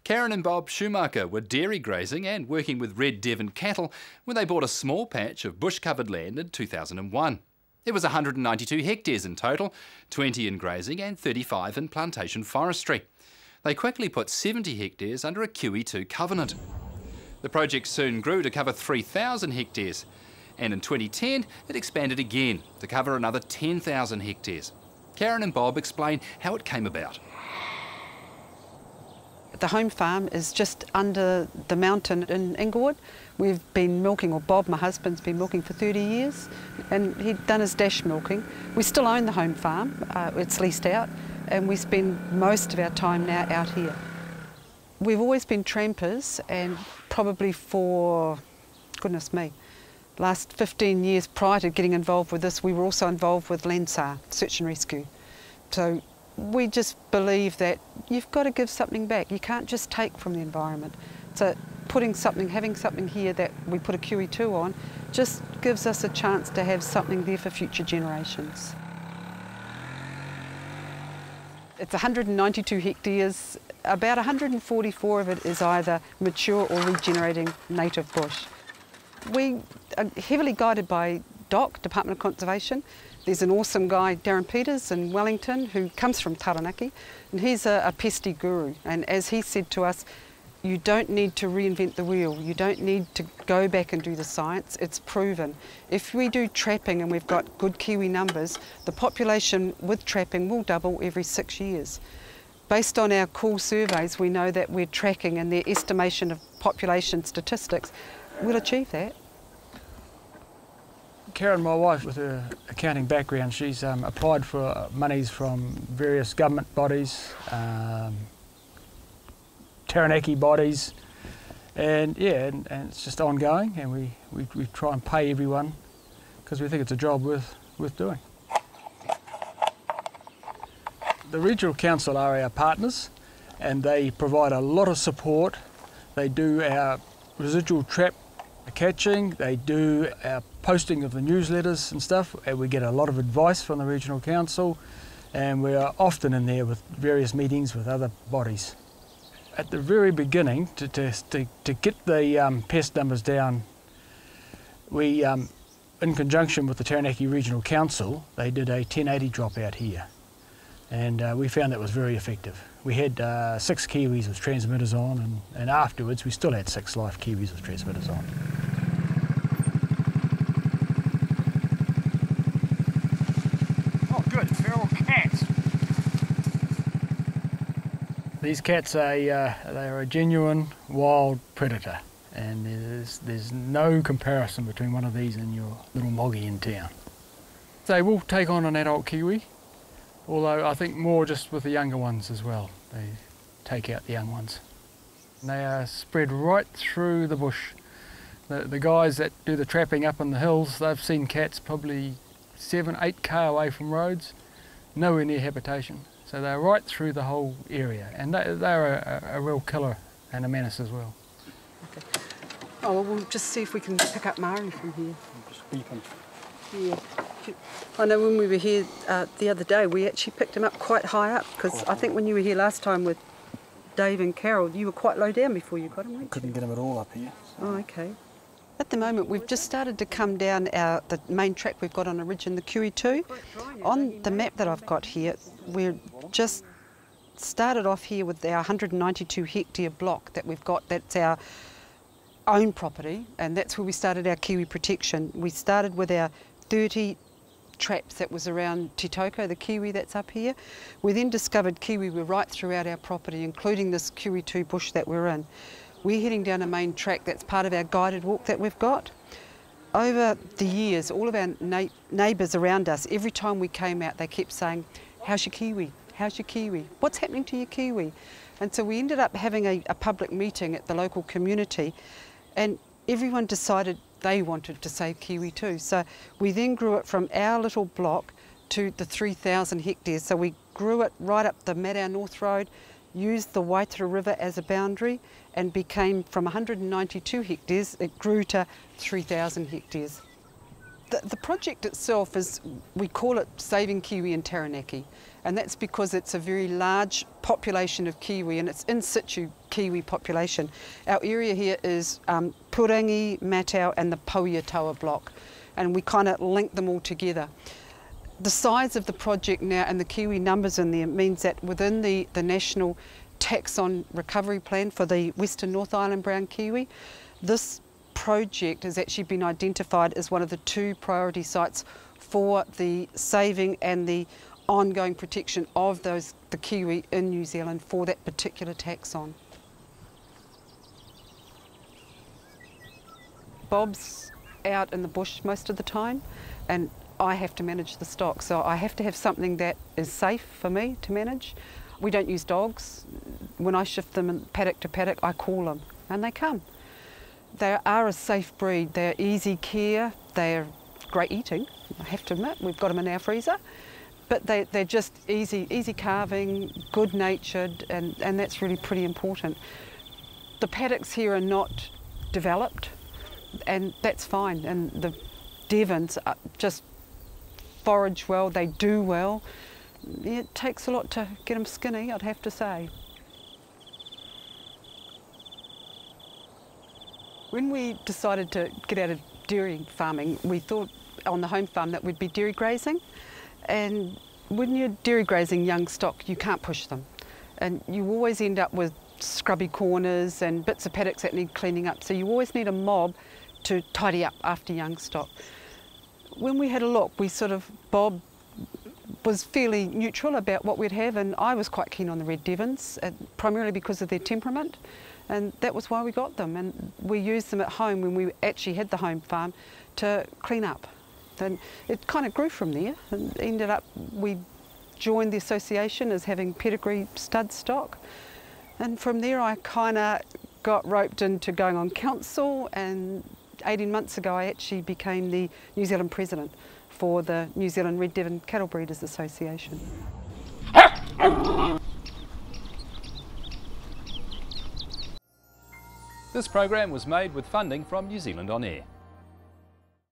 Karen and Bob Schumacher were dairy grazing and working with Red Devon cattle when they bought a small patch of bush-covered land in 2001. It was 192 hectares in total, 20 in grazing and 35 in plantation forestry. They quickly put 70 hectares under a Kiwi 2 covenant. The project soon grew to cover 3,000 hectares, and in 2010 it expanded again to cover another 10,000 hectares. Karen and Bob explain how it came about. The home farm is just under the mountain in Inglewood. We've been milking, or Bob, my husband's been milking for 30 years, and he'd done his dash milking. We still own the home farm, it's leased out, and we spend most of our time now out here. We've always been trampers, and probably for, goodness me, last 15 years prior to getting involved with this, we were also involved with LANSAR, search and rescue. So we just believe that you've got to give something back. You can't just take from the environment. So having something here that we put a Kiwi 2 on just gives us a chance to have something there for future generations. It's 192 hectares. About 144 of it is either mature or regenerating native bush. We are heavily guided by DOC, Department of Conservation. There's an awesome guy, Darren Peters in Wellington, who comes from Taranaki, and he's a pesty guru. And as he said to us, you don't need to reinvent the wheel. You don't need to go back and do the science. It's proven. If we do trapping and we've got good Kiwi numbers, the population with trapping will double every 6 years. Based on our cool surveys, we know that we're tracking, and their estimation of population statistics will achieve that. Karen, my wife, with her accounting background, she's applied for monies from various government bodies, Taranaki bodies, and yeah, and it's just ongoing, and we try and pay everyone because we think it's a job worth doing. The Regional Council are our partners, and they provide a lot of support. They do our residual trap catching, they do our posting of the newsletters and stuff, and we get a lot of advice from the Regional Council, and we are often in there with various meetings with other bodies. At the very beginning, to get the pest numbers down, we, in conjunction with the Taranaki Regional Council, they did a 1080 drop out here, and we found that was very effective. We had 6 Kiwis with transmitters on, and afterwards we still had 6 live Kiwis with transmitters on. Oh good, feral cats. These cats they are a genuine wild predator, and there's no comparison between one of these and your little moggy in town. They will take on an adult Kiwi, although I think more just with the younger ones as well. They take out the young ones. And they are spread right through the bush. The guys that do the trapping up in the hills, they've seen cats probably 7-8 away from roads, nowhere near habitation. So they're right through the whole area, and they're a real killer and a menace as well. Okay. Oh, well, we'll just see if we can pick up Mari from here. Just beep him. Yeah. I know when we were here the other day, we actually picked him up quite high up, because I think when you were here last time with Dave and Carol, you were quite low down before you got him, weren't you? Couldn't get him at all up here. So. Oh, okay. At the moment, we've just started to come down the main track we've got on a ridge in the Kiwi 2. On the map that I've got here, we're just started off here with our 192 hectare block that we've got. That's our own property, and that's where we started our Kiwi protection. We started with our 30 traps that was around Titoko, the Kiwi that's up here. We then discovered Kiwi were right throughout our property, including this Kiwi 2 bush that we're in. We're heading down a main track that's part of our guided walk that we've got. Over the years, all of our neighbours around us, every time we came out, they kept saying, "How's your Kiwi? How's your Kiwi? What's happening to your Kiwi?" And so we ended up having a public meeting at the local community, and everyone decided they wanted to save Kiwi too. So we then grew it from our little block to the 3,000 hectares. So we grew it right up the Maddow North Road, used the Waitara River as a boundary, and became from 192 hectares, it grew to 3,000 hectares. The project itself is, we call it Saving Kiwi in Taranaki. And that's because it's a very large population of Kiwi, and it's in situ Kiwi population. Our area here is Purangi, Matau and the Pauiatoa block, and we kind of link them all together. The size of the project now and the Kiwi numbers in there means that within the National Taxon Recovery Plan for the Western North Island brown kiwi, this project has actually been identified as one of the 2 priority sites for the saving and the ongoing protection of the kiwi in New Zealand for that particular taxon. Bob's out in the bush most of the time, and I have to manage the stock, so I have to have something that is safe for me to manage. We don't use dogs. When I shift them in paddock to paddock, I call them and they come. They are a safe breed. They're easy care. They're great eating, I have to admit. We've got them in our freezer. But they're just easy carving, good natured, and that's really pretty important. The paddocks here are not developed, and that's fine. And the Devons just forage well, they do well. It takes a lot to get them skinny, I'd have to say. When we decided to get out of dairy farming, we thought on the home farm that we'd be dairy grazing. And when you're dairy grazing young stock, you can't push them. And you always end up with scrubby corners and bits of paddocks that need cleaning up. So you always need a mob to tidy up after young stock. When we had a look, Bob was fairly neutral about what we'd have, and I was quite keen on the Red Devons, primarily because of their temperament, and that was why we got them. And we used them at home when we actually had the home farm to clean up. And it kind of grew from there, and ended up, we joined the association as having pedigree stud stock. And from there I kind of got roped into going on council, and 18 months ago I actually became the New Zealand president for the New Zealand Red Devon Cattle Breeders Association. This program was made with funding from New Zealand On Air.